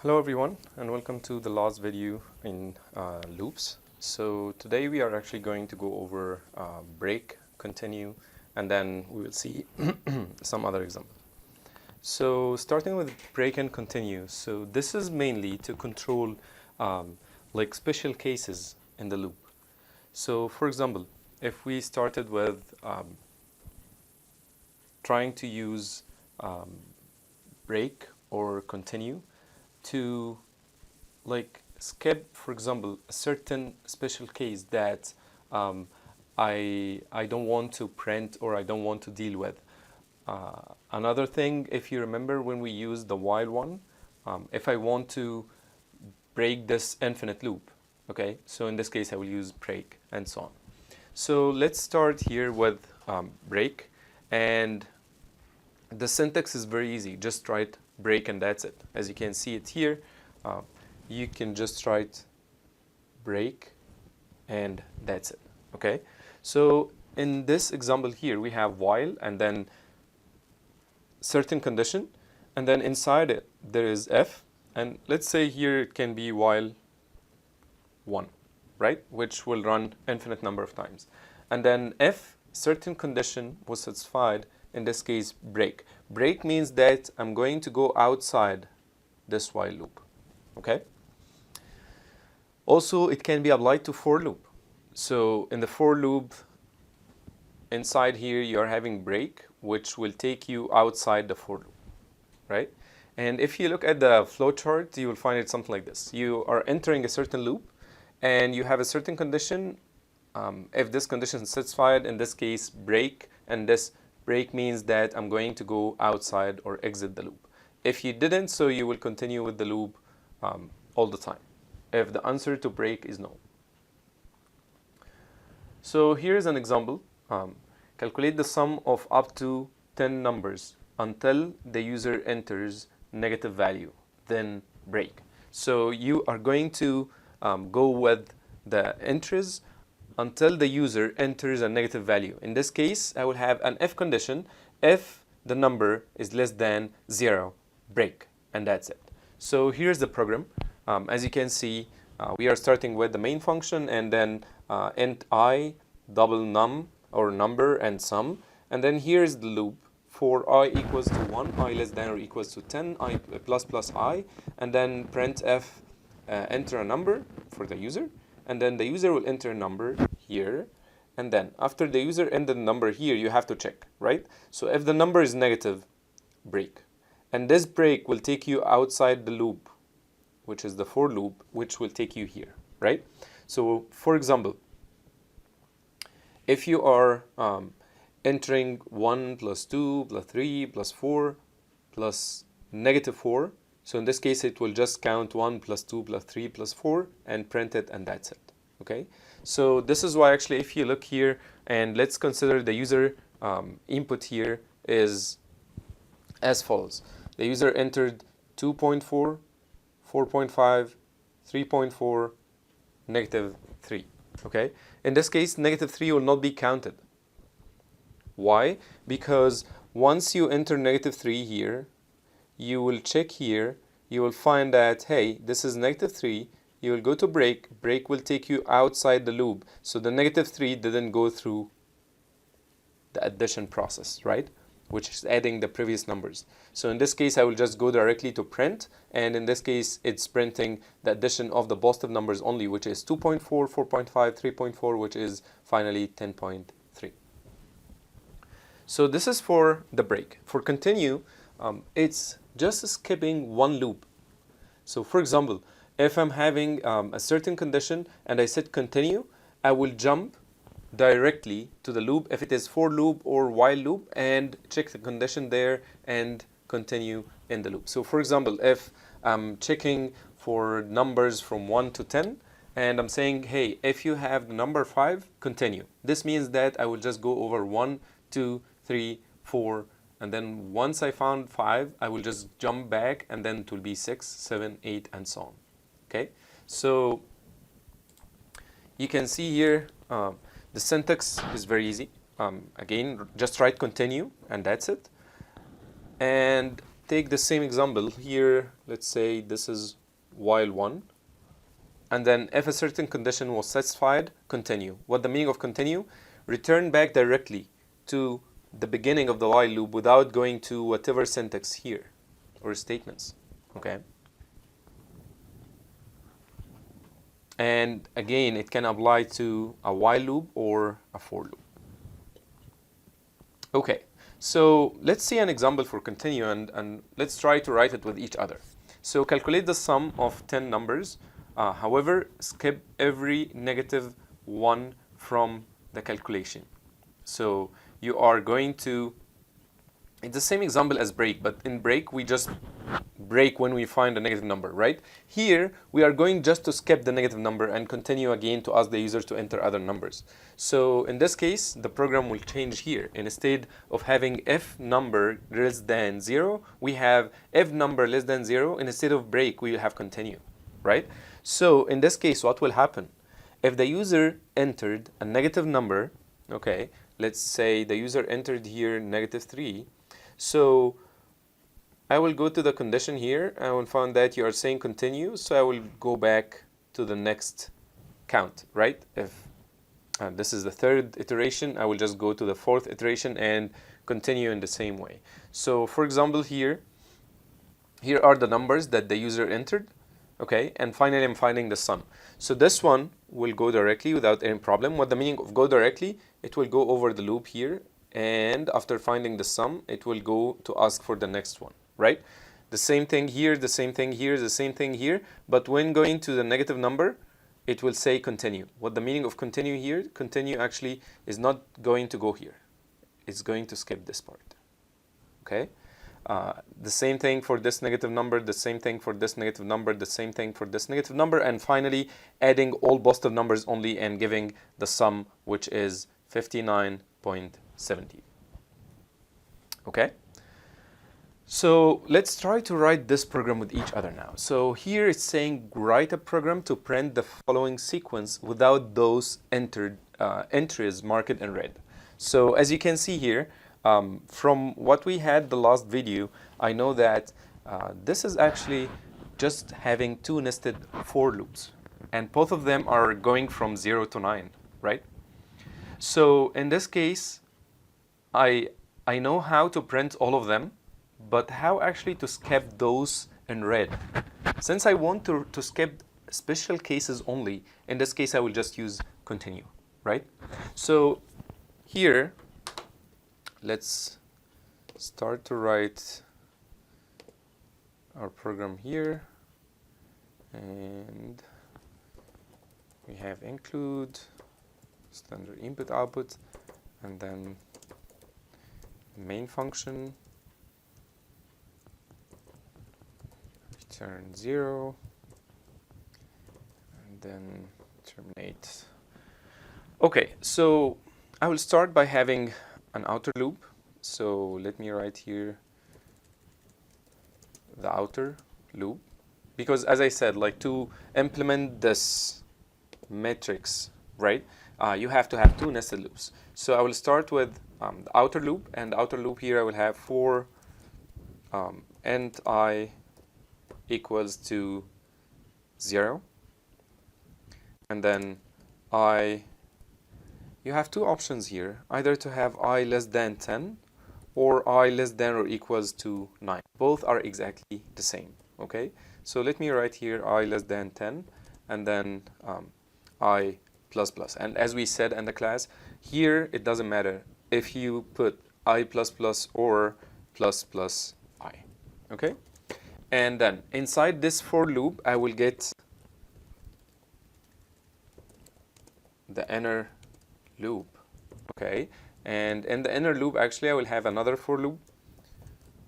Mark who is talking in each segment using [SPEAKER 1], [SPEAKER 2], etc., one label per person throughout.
[SPEAKER 1] Hello everyone and welcome to the last video in loops. So today we are actually going to go over break, continue, and then we will see some other example. So starting with break and continue. So this is mainly to control like special cases in the loop. So for example, if we started with trying to use break or continue to like skip, for example, a certain special case that I don't want to print or I don't want to deal with. Another thing, if you remember when we used the while one, if I want to break this infinite loop, okay, so in this case I will use break and so on. So let's start here with break, and the syntax is very easy. Just write break and that's it. As you can see it here, you can just write break and that's it. Okay, so in this example here we have while and then certain condition, and then inside it there is if, and let's say here it can be while 1, right, which will run infinite number of times, and then if certain condition was satisfied, in this case break. Break means that I'm going to go outside this while loop. Okay, also it can be applied to for loop. So in the for loop, inside here you are having break, which will take you outside the for loop, right? And if you look at the flowchart, you will find it something like this. You are entering a certain loop and you have a certain condition. If this condition is satisfied, in this case break, and this break means that I'm going to go outside or exit the loop. If you didn't, so you will continue with the loop all the time if the answer to break is no. So here's an example. Calculate the sum of up to 10 numbers until the user enters negative value, then break. So you are going to go with the entries until the user enters a negative value. In this case, I will have an if condition. If the number is less than 0, break, and that's it. So here's the program. As you can see, we are starting with the main function and then int I, double num or number and sum, and then here's the loop for I equals to 1, I less than or equals to 10, I plus I, and then printf enter a number for the user, and then the user will enter a number here, and then after the user entered the number here, you have to check, right? So if the number is negative, break, and this break will take you outside the loop, which is the for loop, which will take you here, right? So for example, if you are entering 1 plus 2 plus 3 plus 4 plus negative 4, so in this case it will just count 1 plus 2 plus 3 plus 4 and print it, and that's it. Okay, so this is why actually if you look here, and let's consider the user input here is as follows. The user entered 2.4, 4.5, 3.4, negative 3. Okay, in this case negative 3 will not be counted. Why? Because once you enter negative 3 here, you will check here, you will find that, hey, this is negative 3, you will go to break, break will take you outside the loop, so the negative 3 didn't go through the addition process, right? Which is adding the previous numbers. So in this case, I will just go directly to print, and in this case, it's printing the addition of the positive numbers only, which is 2.4, 4.5, 3.4, which is finally 10.3. So this is for the break. For continue, it's just skipping one loop. So for example, if I'm having a certain condition and I said continue, I will jump directly to the loop if it is for loop or while loop and check the condition there and continue in the loop. So for example, if I'm checking for numbers from 1 to 10 and I'm saying, hey, if you have the number 5, continue. This means that I will just go over 1, 2, 3, 4, and then once I found 5, I will just jump back, and then it will be 6, 7, 8, and so on. Okay, so you can see here the syntax is very easy. Again, just write continue and that's it. And take the same example here. Let's say this is while 1. And then if a certain condition was satisfied, continue. What the meaning of continue? Return back directly to the beginning of the while loop without going to whatever syntax here or statements. Okay. And again, it can apply to a while loop or a for loop. Okay, so let's see an example for continue, and let's try to write it with each other. So calculate the sum of 10 numbers. However, skip every negative 1 from the calculation. So you are going to, it's the same example as break, but in break we just break when we find a negative number, right? Here we are going just to skip the negative number and continue again to ask the user to enter other numbers. So in this case, the program will change here. Instead of having if number less than 0, we have if number less than 0. Instead of break, we will have continue, right? So in this case, what will happen? If the user entered a negative number, okay, let's say the user entered here -3, so I will go to the condition here. I will find that you are saying continue, so I will go back to the next count, right? If this is the 3rd iteration, I will just go to the 4th iteration and continue in the same way. So for example, here are the numbers that the user entered, okay, and finally I'm finding the sum. So this one will go directly without any problem. What the meaning of go directly? It will go over the loop here, and after finding the sum, it will go to ask for the next one, right? The same thing here, the same thing here, the same thing here, but when going to the negative number, it will say continue. What the meaning of continue here? Continue actually is not going to go here. It's going to skip this part, okay? The same thing for this negative number, the same thing for this negative number, the same thing for this negative number, and finally adding all positive numbers only and giving the sum, which is 59.70. Okay? So let's try to write this program with each other now. So here it's saying write a program to print the following sequence without those entries marked in red. So as you can see here, from what we had the last video, I know that this is actually just having 2 nested for loops, and both of them are going from 0 to 9, right? So in this case, I know how to print all of them, but how actually to skip those in red? Since I want to skip special cases only, in this case I will just use continue, right? So here, let's start to write our program here, and we have include standard input output, and then main function, return 0, and then terminate. Okay, so I will start by having an outer loop. So let me write here the outer loop, because as I said, like to implement this matrix, right, you have to have 2 nested loops. So I will start with the outer loop, and the outer loop here I will have for int I equals to 0, and then you have 2 options here, either to have I less than 10 or I less than or equals to 9. Both are exactly the same, okay? So let me write here I less than 10, and then I plus plus. And as we said in the class, here it doesn't matter if you put I plus plus or plus plus I, okay? And then inside this for loop, I will get the inner loop, okay? And in the inner loop, actually, I will have another for loop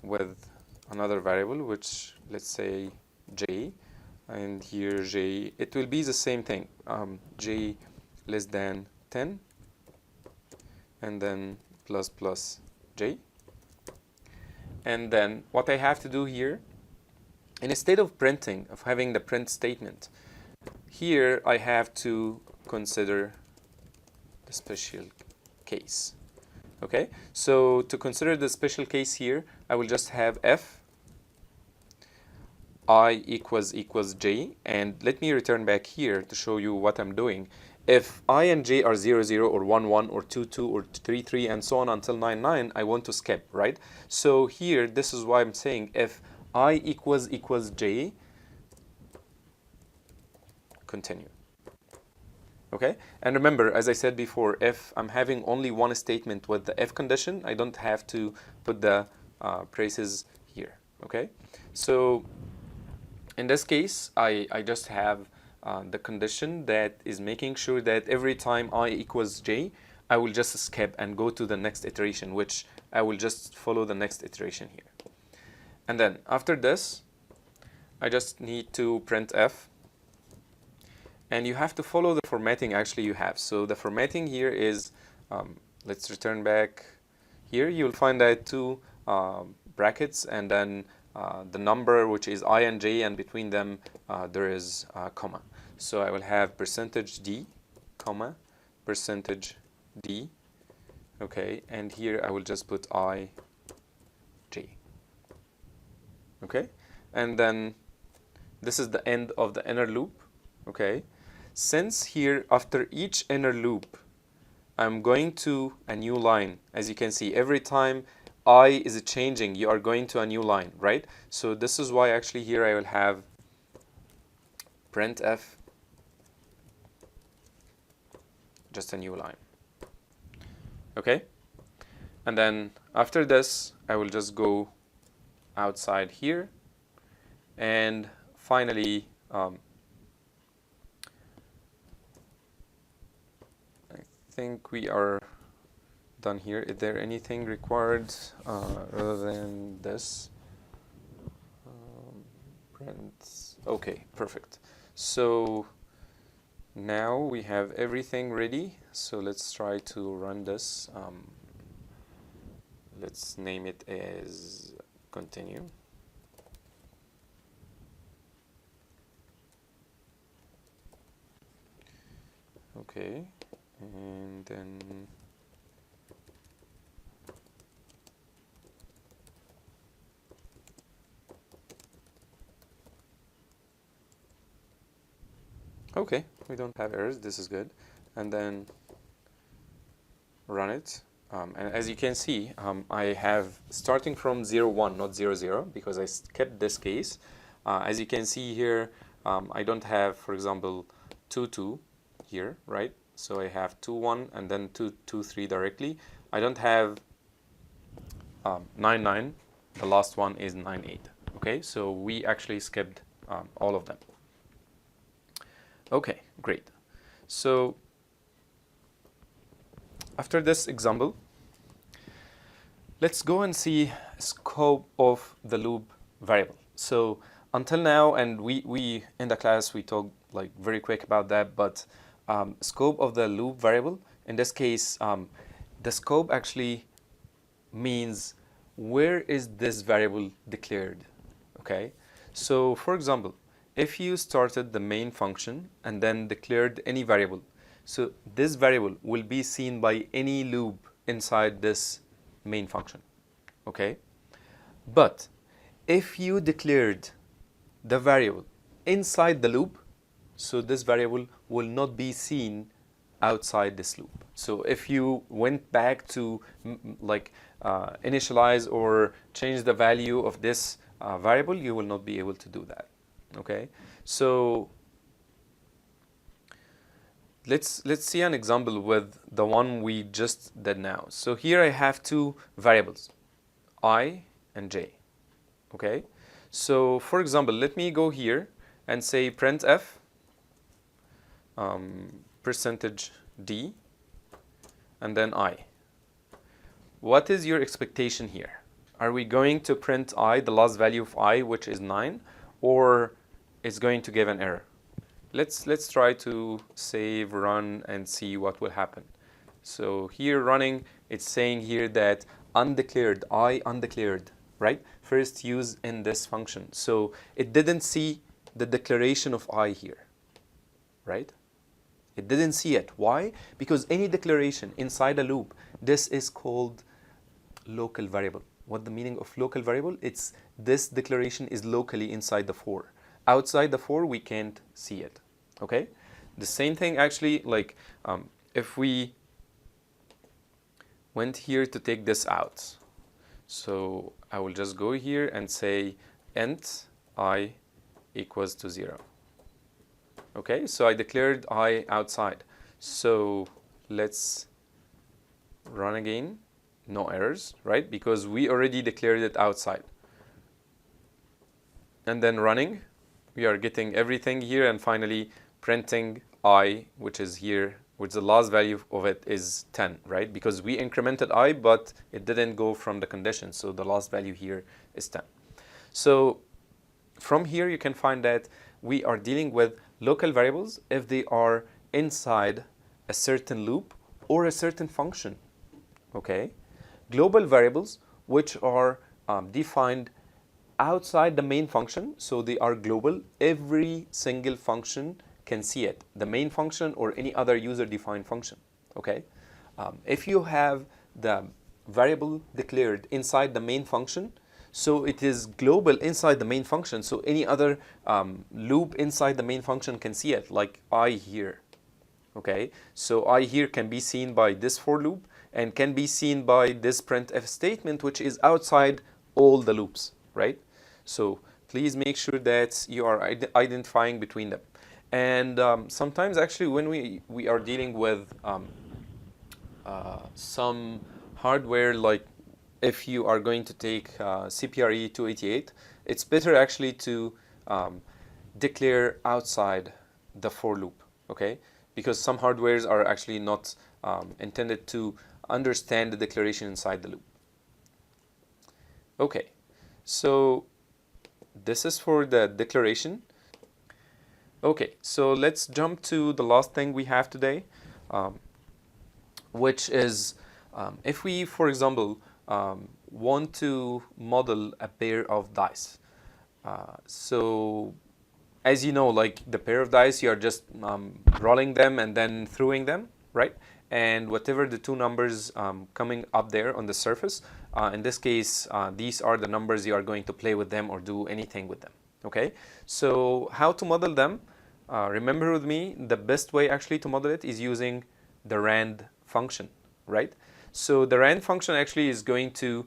[SPEAKER 1] with another variable, which let's say j, and here j, it will be the same thing, j less than 10, and then plus plus j. And then what I have to do here, instead of printing, of having the print statement, here I have to consider the special case. Okay, so to consider the special case here, I will just have f I equals j, and let me return back here to show you what I'm doing. If I and j are 0, 0, or 1, 1, or 2, 2, or 3, 3, and so on until 9, 9, I want to skip, right? So here, this is why I'm saying if I equals j, continue. Okay, and remember, as I said before, if I'm having only one statement with the if condition, I don't have to put the braces here. Okay, so in this case, I just have the condition that is making sure that every time I equals j, I will just skip and go to the next iteration, which I will just follow the next iteration here. And then after this, I just need to print f. And you have to follow the formatting actually you have. So the formatting here is, let's return back here. You'll find that two brackets and then the number, which is I and j, and between them there is a comma. So I will have %d, comma, %d, okay, and here I will just put I, j, okay, and then this is the end of the inner loop, okay. Since here after each inner loop I'm going to a new line, as you can see, every time I is changing, you are going to a new line, right? So this is why actually here I will have printf, just a new line, okay? And then after this, I will just go outside here, and finally, I think we are done here. Is there anything required other than this? Print. Okay, perfect. So now we have everything ready. So let's try to run this. Let's name it as continue. Okay, and then okay, we don't have errors, this is good. And then run it. And as you can see, I have starting from 0, 1, not 0, 0, because I kept this case. As you can see here, I don't have, for example, 2, 2 here, right? So I have 2, 1, and then 2, 2, 3 directly. I don't have 9, 9. The last one is 9, 8. Okay, so we actually skipped all of them. Okay, great. So after this example, let's go and see scope of the loop variable. So until now, and we in the class we talked like very quick about that, but scope of the loop variable, in this case, the scope actually means where is this variable declared, okay? So for example, if you started the main function and then declared any variable, so this variable will be seen by any loop inside this main function, okay? But if you declared the variable inside the loop, so this variable will not be seen outside this loop. So if you went back to initialize or change the value of this variable, you will not be able to do that. Okay, so let's see an example with the one we just did now. So here I have two variables, I and j. Okay, so for example, let me go here and say printf %d and then I. What is your expectation here? Are we going to print I, the last value of I, which is 9, or it's going to give an error? Let's try to save, run, and see what will happen. So here running, it's saying here that undeclared, I undeclared, right? First use in this function. So it didn't see the declaration of I here, right? It didn't see it. Why? Because any declaration inside a loop, this is called local variable. what the meaning of local variable? It's this declaration is locally inside the for. Outside the for, we can't see it. Okay? The same thing actually, like if we went here to take this out. So I will just go here and say int I equals to 0. Okay, so I declared I outside. So let's run again. No errors, right? Because we already declared it outside. And then running, we are getting everything here, and finally printing I, which is here, which the last value of it is 10, right? Because we incremented I, but it didn't go from the condition, so the last value here is 10. So from here you can find that we are dealing with local variables if they are inside a certain loop or a certain function. Okay, global variables which are defined outside the main function, so they are global. Every single function can see it, the main function or any other user-defined function. Okay, if you have the variable declared inside the main function, so it is global inside the main function, so any other loop inside the main function can see it, like I here. Okay, so I here can be seen by this for loop and can be seen by this printf statement, which is outside all the loops, right? So please make sure that you are identifying between them. And sometimes actually when we are dealing with some hardware, like if you are going to take CPRE 288, it's better actually to declare outside the for loop, okay? Because some hardwares are actually not intended to understand the declaration inside the loop. Okay, so this is for the declaration. Okay, so let's jump to the last thing we have today, which is if we, for example, want to model a pair of dice. So as you know, like the pair of dice, you are just rolling them and then throwing them, right? And whatever the two numbers coming up there on the surface, in this case, these are the numbers you are going to play with them or do anything with them, okay? So how to model them? Remember with me, the best way actually to model it is using the rand function, right? So the rand function actually is going to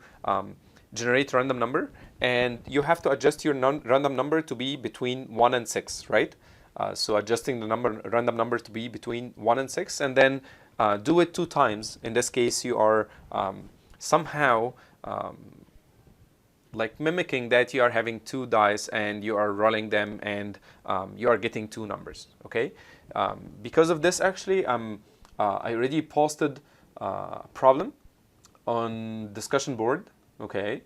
[SPEAKER 1] generate random number, and you have to adjust your random number to be between 1 and 6, right? So adjusting the random number to be between 1 and 6, and then do it 2 times. In this case, you are somehow like mimicking that you are having 2 dice and you are rolling them, and you are getting 2 numbers, okay? Because of this, actually, I already posted a problem on discussion board, okay?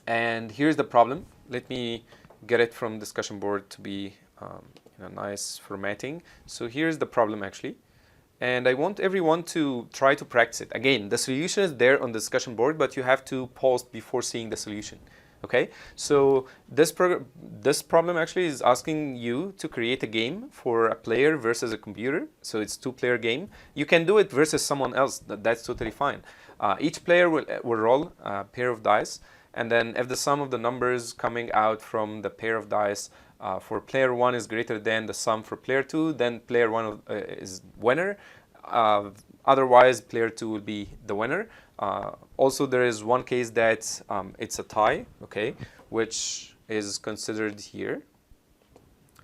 [SPEAKER 1] And here's the problem. Let me get it from discussion board to be in a nice formatting. So here's the problem actually. And I want everyone to try to practice it. Again, the solution is there on the discussion board, but you have to pause before seeing the solution. Okay, so this problem actually is asking you to create a game for a player versus a computer. So it's 2-player game. You can do it versus someone else. That's totally fine. Each player will roll a pair of dice, and then if the sum of the numbers coming out from the pair of dice for player 1 is greater than the sum for player 2, then player 1 is winner. Otherwise, player 2 will be the winner. Also, there is one case that it's a tie, okay, which is considered here,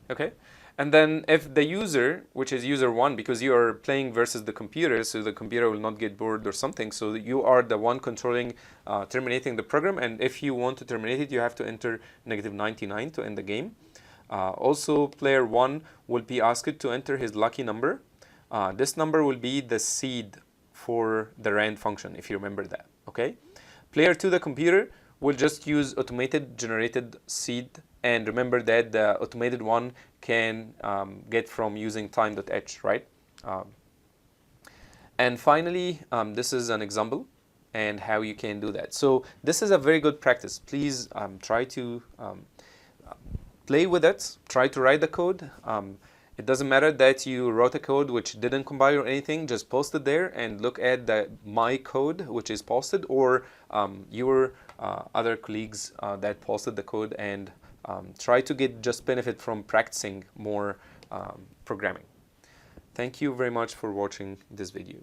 [SPEAKER 1] okay. And then if the user, which is user 1, because you are playing versus the computer, so the computer will not get bored or something, so you are the one controlling terminating the program, and if you want to terminate it, you have to enter -99 to end the game. Also, player 1 will be asked to enter his lucky number. This number will be the seed for the rand function, if you remember that, okay? Player 2, the computer, will just use automated generated seed, and remember that the automated one can get from using time.h, right? And finally, this is an example and how you can do that. So this is a very good practice. Please try to play with it, try to write the code. It doesn't matter that you wrote a code which didn't compile or anything, just post it there and look at my code which is posted, or your other colleagues that posted the code, and try to get just benefit from practicing more programming. Thank you very much for watching this video.